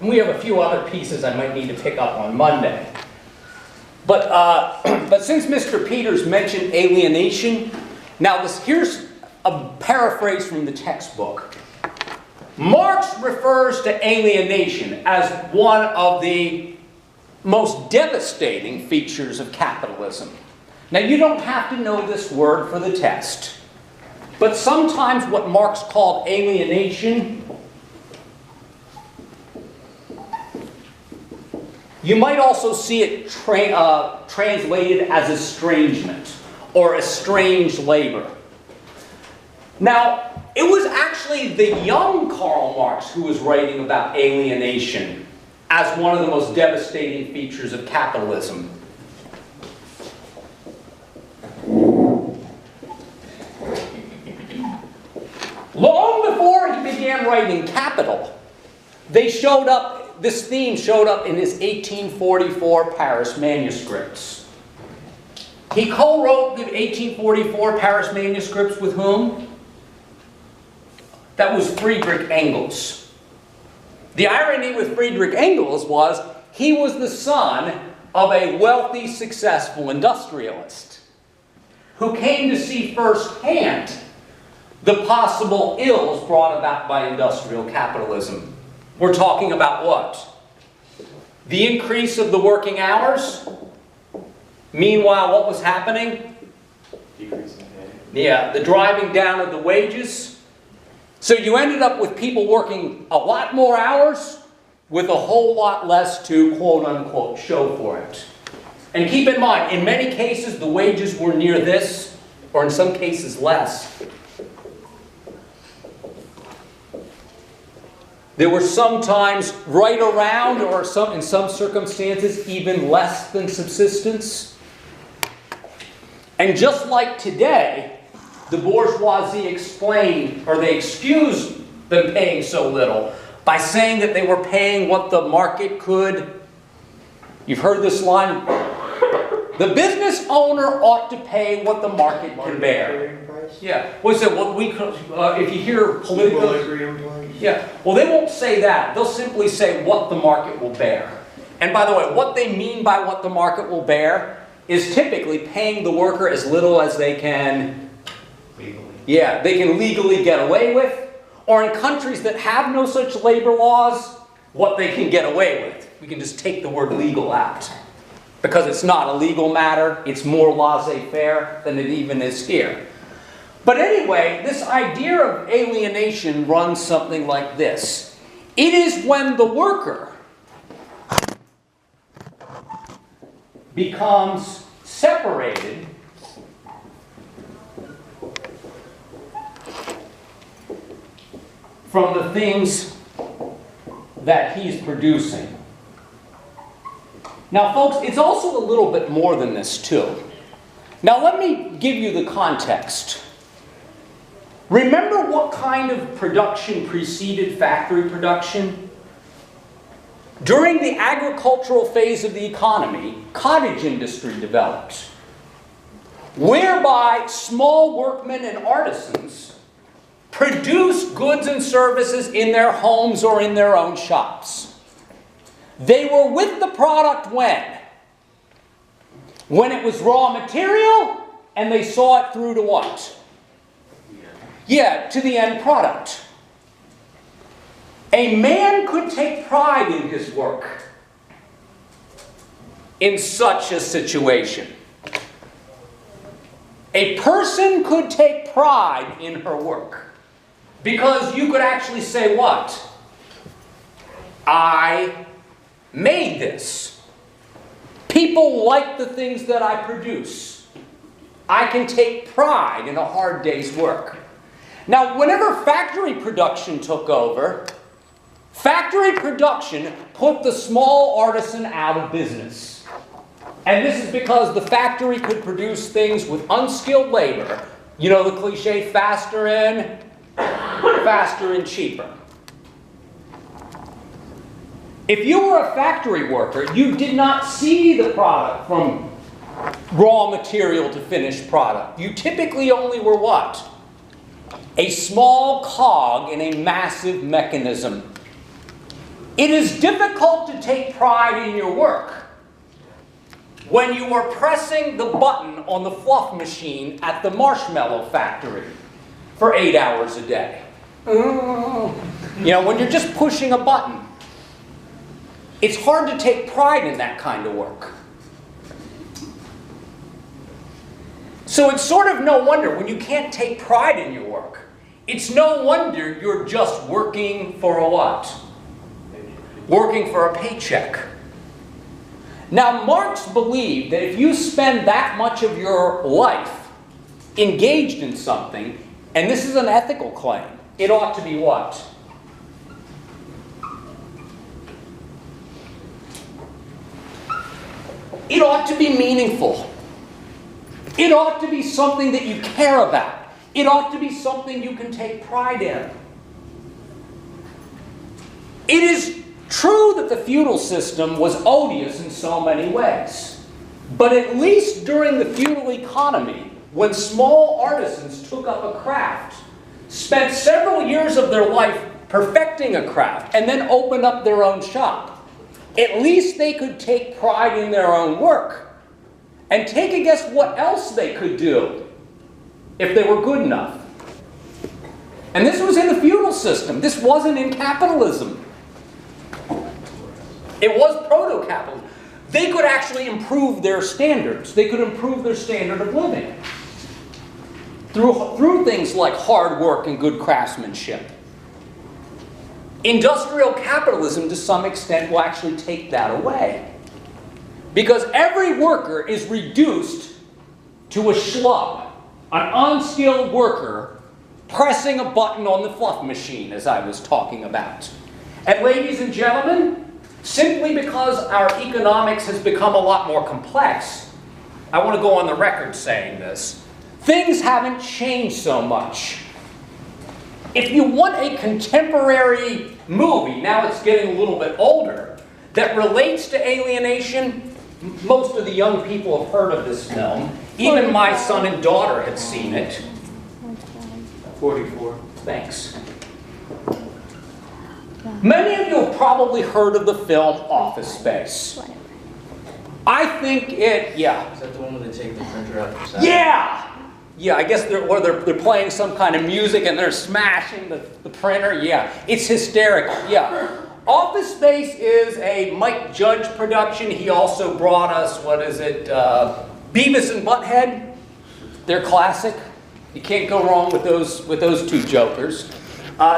And we have a few other pieces I might need to pick up on Monday. But since Mr. Peters mentioned alienation, now here's a paraphrase from the textbook. Marx refers to alienation as one of the most devastating features of capitalism. Now, you don't have to know this word for the test, but sometimes what Marx called alienation, you might also see it translated as estrangement or estranged labor. Now, it was actually the young Karl Marx who was writing about alienation as one of the most devastating features of capitalism. Long before he began writing Capital, this theme showed up in his 1844 Paris manuscripts. He co-wrote the 1844 Paris manuscripts with whom? That was Friedrich Engels. The irony with Friedrich Engels was he was the son of a wealthy, successful industrialist who came to see firsthand the possible ills brought about by industrial capitalism. We're talking about what? The increase of the working hours. Meanwhile, what was happening? Decrease in pay. Yeah, the driving down of the wages. So you ended up with people working a lot more hours with a whole lot less to, quote unquote, show for it. And keep in mind, in many cases, the wages were near this, or in some cases less. There were sometimes right around, or in some circumstances, even less than subsistence. And just like today, the bourgeoisie explained, or they excused them paying so little by saying that they were paying what the market could. You've heard this line. The business owner ought to pay what the market can bear. Yeah. Well, so what we if you hear political, yeah. Well, they won't say that. They'll simply say what the market will bear. And by the way, what they mean by what the market will bear is typically paying the worker as little as they can. Legally. Yeah, they can legally get away with. Or in countries that have no such labor laws, what they can get away with. We can just take the word legal out. Because it's not a legal matter, it's more laissez-faire than it even is here. But anyway, this idea of alienation runs something like this. It is when the worker becomes separated from the things that he's producing. Now, folks, it's also a little bit more than this, too. Now, let me give you the context. Remember what kind of production preceded factory production? During the agricultural phase of the economy, cottage industry developed, whereby small workmen and artisans produced goods and services in their homes or in their own shops. They were with the product when? When it was raw material and they saw it through to what? Yeah, to the end product. A man could take pride in his work in such a situation. A person could take pride in her work because you could actually say what? I made this. People like the things that I produce. I can take pride in a hard day's work. Now, whenever factory production took over, factory production put the small artisan out of business. And this is because the factory could produce things with unskilled labor. You know the cliche, faster and cheaper. If you were a factory worker, you did not see the product from raw material to finished product. You typically only were what? A small cog in a massive mechanism. It is difficult to take pride in your work when you are pressing the button on the fluff machine at the marshmallow factory for 8 hours a day. You know, when you're just pushing a button, it's hard to take pride in that kind of work. So it's sort of no wonder when you can't take pride in your work. It's no wonder you're just working for a what? Working for a paycheck. Now, Marx believed that if you spend that much of your life engaged in something, and this is an ethical claim, it ought to be what? It ought to be meaningful. It ought to be something that you care about. It ought to be something you can take pride in. It is true that the feudal system was odious in so many ways. But at least during the feudal economy, when small artisans took up a craft, spent several years of their life perfecting a craft, and then opened up their own shop, at least they could take pride in their own work. And take a guess what else they could do if they were good enough. And this was in the feudal system. This wasn't in capitalism. It was proto-capitalism. They could actually improve their standards. They could improve their standard of living through things like hard work and good craftsmanship. Industrial capitalism, to some extent, will actually take that away. Because every worker is reduced to a schlub, an unskilled worker pressing a button on the fluff machine, as I was talking about. And ladies and gentlemen, simply because our economics has become a lot more complex, I want to go on the record saying this, things haven't changed so much. If you want a contemporary movie, now it's getting a little bit older, that relates to alienation, most of the young people have heard of this film. Even my son and daughter have seen it. 44. Thanks. Many of you have probably heard of the film Office Space. I think yeah. Is that the one where they take the printer out the side? Yeah! Yeah, I guess they're playing some kind of music and they're smashing the printer. Yeah, it's hysterical. Yeah. Office Space is a Mike Judge production. He also brought us, what is it, Beavis and Butthead. They're classic. You can't go wrong with those two jokers.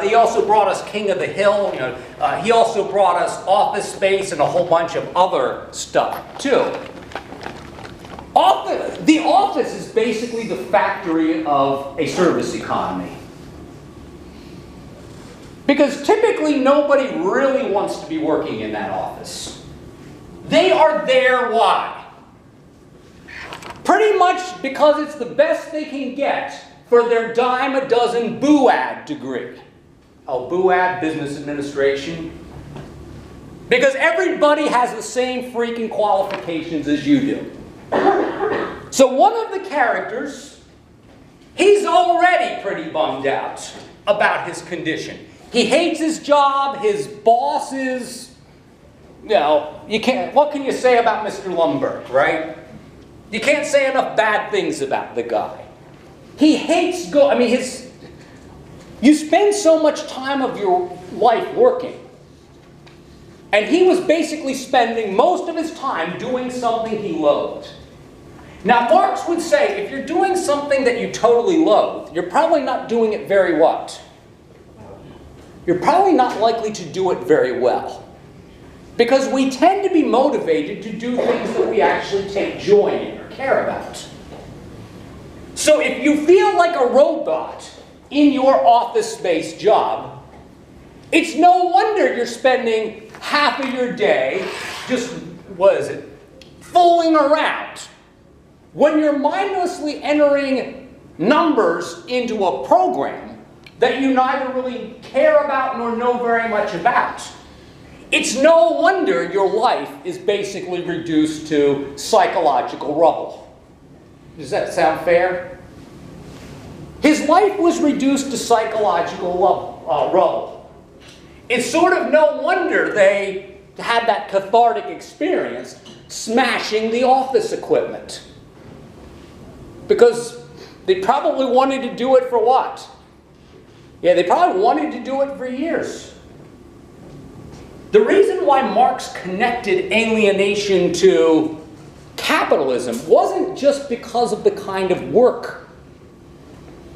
He also brought us King of the Hill. You know, he also brought us Office Space and a whole bunch of other stuff too. The office is basically the factory of a service economy. Because typically nobody really wants to be working in that office. They are there, why? Pretty much because it's the best they can get for their dime a dozen BUAD degree. Oh, BUAD, Business Administration. Because everybody has the same freaking qualifications as you do. So one of the characters, he's already pretty bummed out about his condition. He hates his job, his boss is, you know, what can you say about Mr. Lumberg, right? You can't say enough bad things about the guy. He hates you spend so much time of your life working. And he was basically spending most of his time doing something he loathed. Now, Marx would say, if you're doing something that you totally loathe, you're probably not doing it very what? You're probably not likely to do it very well. Because we tend to be motivated to do things that we actually take joy in or care about. So if you feel like a robot in your office-based job, it's no wonder you're spending half of your day just, fooling around. When you're mindlessly entering numbers into a program that you neither really care about nor know very much about, it's no wonder your life is basically reduced to psychological rubble. Does that sound fair? His life was reduced to psychological rubble. it's sort of no wonder they had that cathartic experience smashing the office equipment. Because they probably wanted to do it for what? Yeah, they probably wanted to do it for years. The reason why Marx connected alienation to capitalism wasn't just because of the kind of work,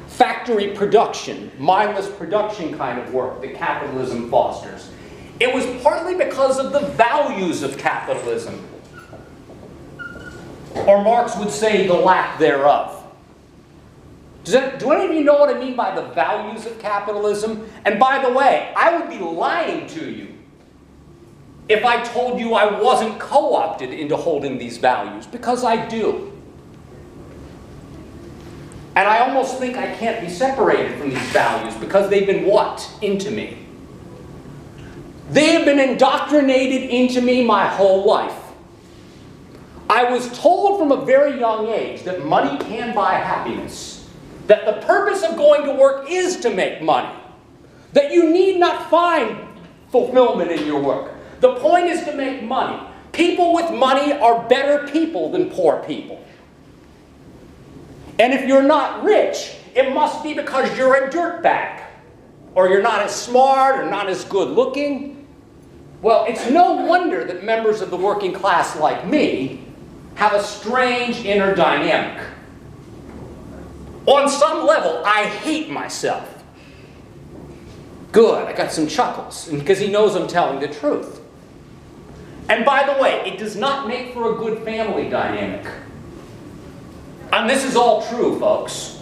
factory production, mindless production kind of work that capitalism fosters. It was partly because of the values of capitalism. Or Marx would say the lack thereof. Do any of you know what I mean by the values of capitalism? And by the way, I would be lying to you if I told you I wasn't co-opted into holding these values, because I do. And I almost think I can't be separated from these values because they've been what? Into me. They have been indoctrinated into me my whole life. I was told from a very young age that money can buy happiness, that the purpose of going to work is to make money, that you need not find fulfillment in your work. The point is to make money. People with money are better people than poor people. And if you're not rich, it must be because you're a dirtbag, or you're not as smart, or not as good looking. Well, it's no wonder that members of the working class like me have a strange inner dynamic. On some level, I hate myself. Good, I got some chuckles, because he knows I'm telling the truth. And by the way, it does not make for a good family dynamic. And this is all true, folks.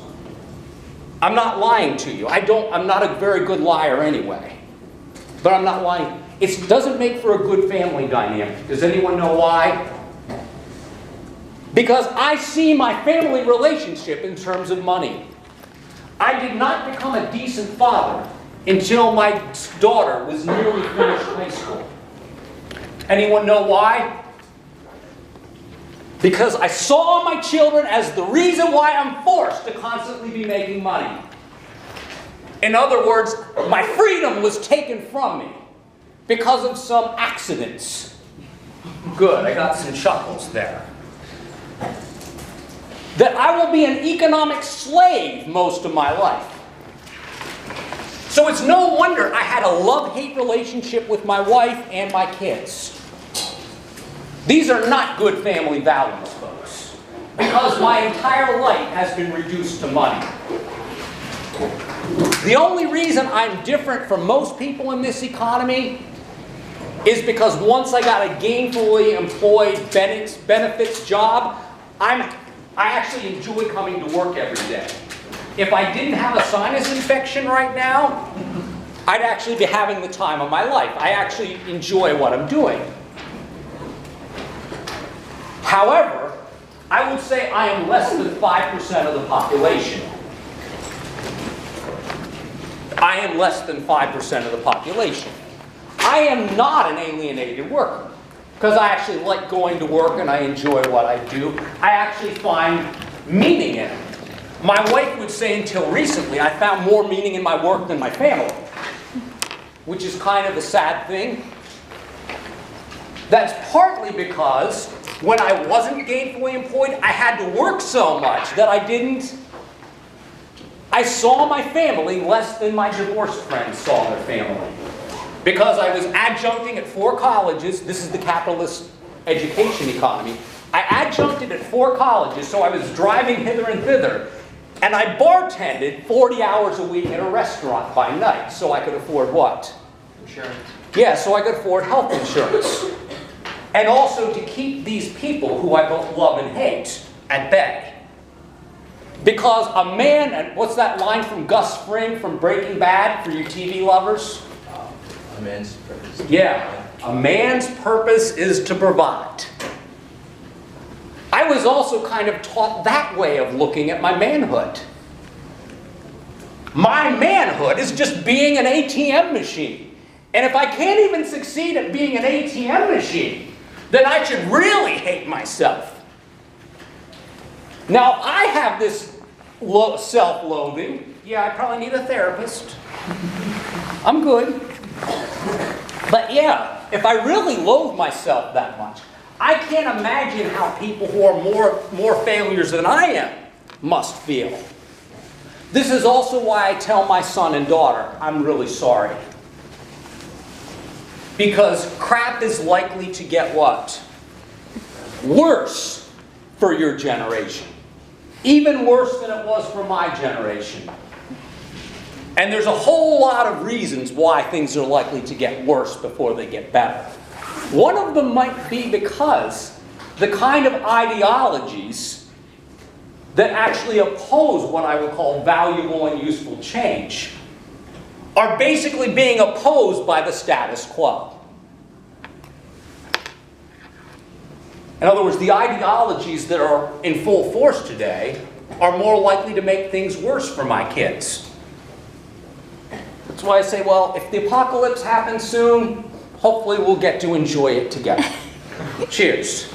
I'm not lying to you. I'm not a very good liar anyway. But I'm not lying. It doesn't make for a good family dynamic. Does anyone know why? Because I see my family relationship in terms of money. I did not become a decent father until my daughter was nearly finished high school. Anyone know why? Because I saw my children as the reason why I'm forced to constantly be making money. In other words, my freedom was taken from me because of some accidents. Good, I got some chuckles there. That I will be an economic slave most of my life. So it's no wonder I had a love-hate relationship with my wife and my kids. These are not good family values, folks, because my entire life has been reduced to money. The only reason I'm different from most people in this economy is because once I got a gainfully employed benefits job, I actually enjoy coming to work every day. If I didn't have a sinus infection right now, I'd actually be having the time of my life. I actually enjoy what I'm doing. However, I would say I am less than 5% of the population. I am less than 5% of the population. I am not an alienated worker, because I actually like going to work and I enjoy what I do. I actually find meaning in it. My wife would say until recently, I found more meaning in my work than my family, which is kind of a sad thing. That's partly because when I wasn't gainfully employed, I had to work so much that I saw my family less than my divorced friends saw their family. Because I was adjuncting at 4 colleges, this is the capitalist education economy, I adjuncted at 4 colleges, so I was driving hither and thither. And I bartended 40 hours a week at a restaurant by night, so I could afford what? Insurance. Yeah, so I could afford health insurance. And also to keep these people who I both love and hate at bay. Because a man, and what's that line from Gus Fring from Breaking Bad for you TV lovers? A man's purpose. Yeah, a man's purpose is to provide. I was also kind of taught that way of looking at my manhood. My manhood is just being an ATM machine. And if I can't even succeed at being an ATM machine, then I should really hate myself. Now, I have this self-loathing. Yeah, I probably need a therapist. I'm good. But yeah, if I really loathe myself that much, I can't imagine how people who are more failures than I am must feel. This is also why I tell my son and daughter, I'm really sorry. Because crap is likely to get what? Worse for your generation. Even worse than it was for my generation. And there's a whole lot of reasons why things are likely to get worse before they get better. One of them might be because the kind of ideologies that actually oppose what I would call valuable and useful change are basically being opposed by the status quo. In other words, the ideologies that are in full force today are more likely to make things worse for my kids. That's why I say, well, if the apocalypse happens soon, hopefully we'll get to enjoy it together. Cheers.